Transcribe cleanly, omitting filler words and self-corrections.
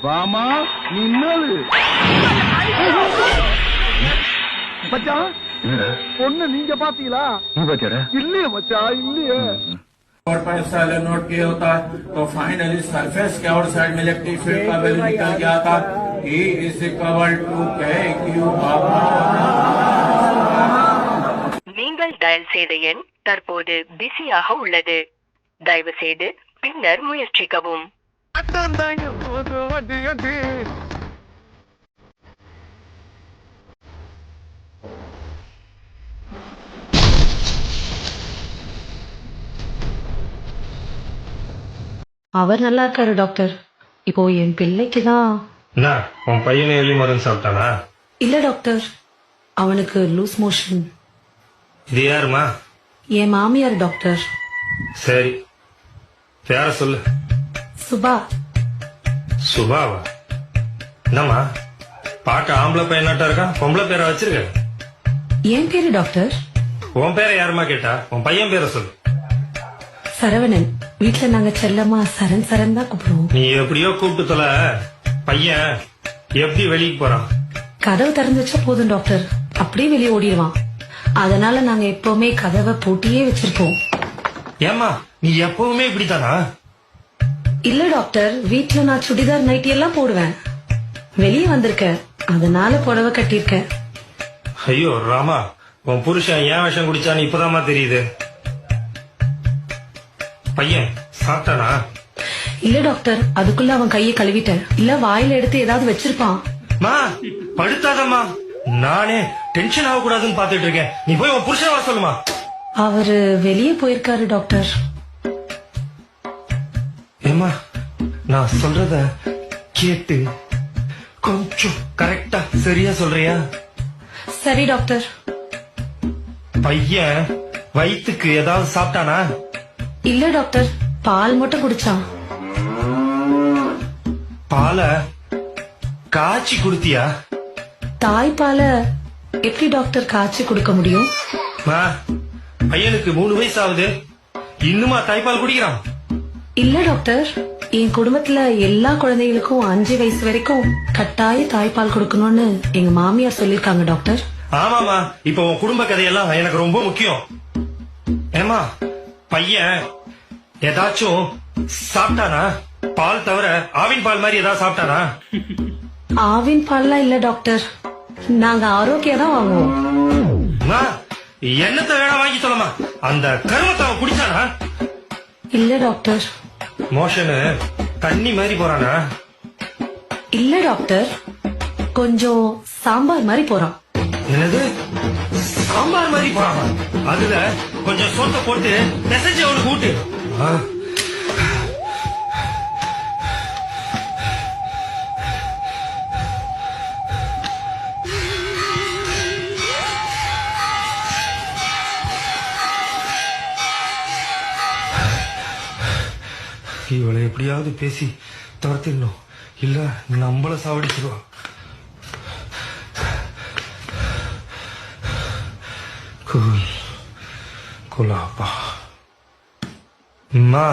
வாமா நின்னது மச்சான் பொண்ணு நீங்க பாத்தீங்களா? நீ பாத்தியாடா? இல்லையே மச்சான், இல்லையே. और पैसा नोट किया होता है तो फाइनली सरफेस के और साइड में इलेक्ट्रिक फील्ड का वैल्यू निकल गया था E is equal to KQ बाबा। நீங்கள் டயல் செய்த எண் தற்போது பிஸியாக உள்ளது. தயவு செய்து பின்னர் முயற்சிக்கவும். அவர் நல்லா இருக்காரு டாக்டர். இப்போ என் பிள்ளைக்கு தான். என்ன உன் பையனை எலி மருந்து சாப்பிட்டானா? இல்ல டாக்டர், அவனுக்கு லூஸ் மோஷன். இது யாருமா? என் மாமியார் டாக்டர். சரி, பேர சொல்லு. சுபா. சுபாவா? என்னம்மா பாக்க ஆம்பளை பையனாட்டா இருக்கா, பொம்பளை பேரை வச்சிருக்க? என் பேரு டாக்டர். உன் பேரை யாருமா கேட்டா? உன் பையன் பேரை சொல்லு. சரவணன். வீட்டுல நாங்க செல்லமா சரண் சரண் தான் கூப்பிடுவோம். நீ எப்படியோ கூப்பிட்டு தொலை. பையன் எப்படி வெளியே போறான்? கதவு திறந்து வச்சா போதும் டாக்டர், அப்படியே வெளியே ஓடிடுவான். அதனால நாங்க எப்பவுமே கதவை பூட்டியே வச்சிருப்போம். ஏமா நீ எப்பவுமே இப்படித்தானா? இல்ல டாக்டர், வீட்டுல நான் சுடிதார் நைட்டி எல்லாம் போடுவேன். வெளியே வந்திருக்கேன், அதனால புடவை கட்டியிருக்கேன். ஐயோ ராமா, உன் புருஷன் ஏன் விஷம் குடிச்சான்னு இப்பதாமா தெரியுது. பையன் சாப்பிட்டானா? இல்ல டாக்டர், அதுக்குள்ள அவன் கையை கழுவிட்டேன். இல்ல வாயில எடுத்து ஏதாவது வச்சிருப்பான். மா படுத்தாதம்மா, நானே டென்ஷன் ஆக கூடாதுன்னு பாத்துட்டு இருக்கேன். நீ போய் உன் புருஷன் வர சொல்லுமா. அவரு வெளியே போயிருக்காரு டாக்டர். ஏமா நான் சொல்றத கேட்டு கொஞ்சம் கரெக்டா சரியா சொல்றியா? சரி டாக்டர். பையன் வயிற்றுக்கு ஏதாவது சாப்பிட்டானா? இல்ல டாக்டர், பால் மட்டும் குடிச்சான். பாலை காய்ச்சி குடுத்தியா? தாய்ப்பால எப்படி டாக்டர் காய்ச்சி கொடுக்க முடியும்? மா பையனுக்கு 3 வயசு ஆகுது, இன்னுமா தாய்ப்பால் குடிக்கிறான்? இல்ல டாக்டர், என் குடும்பத்துல எல்லா குழந்தைகளுக்கும் 5 வயசு வரைக்கும் கட்டாய தாய்ப்பால் கொடுக்கணும்னு எங்க மாமியார் சொல்லிருக்காங்க டாக்டர். ஆமாமா, இப்ப உன் குடும்ப கதையெல்லாம் எனக்கு ரொம்ப முக்கியம். ஏமா பையன் ஏதாச்சும் சாப்பிட்டானா? பால் தவிர ஆவின் பால் மாதிரி ஏதாவது சாப்பிட்டானா? ஆவின் பால்லாம் இல்ல டாக்டர், நாங்க ஆரோக்கியம் தான் வாங்குவோம். என்னத்த வேணா வாங்கி சொல்லமா, அந்த கருமத்தை அவன் குடிச்சானா? இல்ல டாக்டர். மோஷனு தண்ணி மாதிரி போறானா? இல்ல டாக்டர், கொஞ்சம் சாம்பார் மாதிரி போறான். என்னது சாம்பார் மாதிரி போறானா? அதுல கொஞ்சம் சோத்த போட்டு பிசைஞ்சு அவனுக்கு ஊட்டு. இவளை எப்படியாவது பேசி துரத்திடணும், இல்ல நம்மள சாவடிச்சிருவா. குலாப்பா அம்மா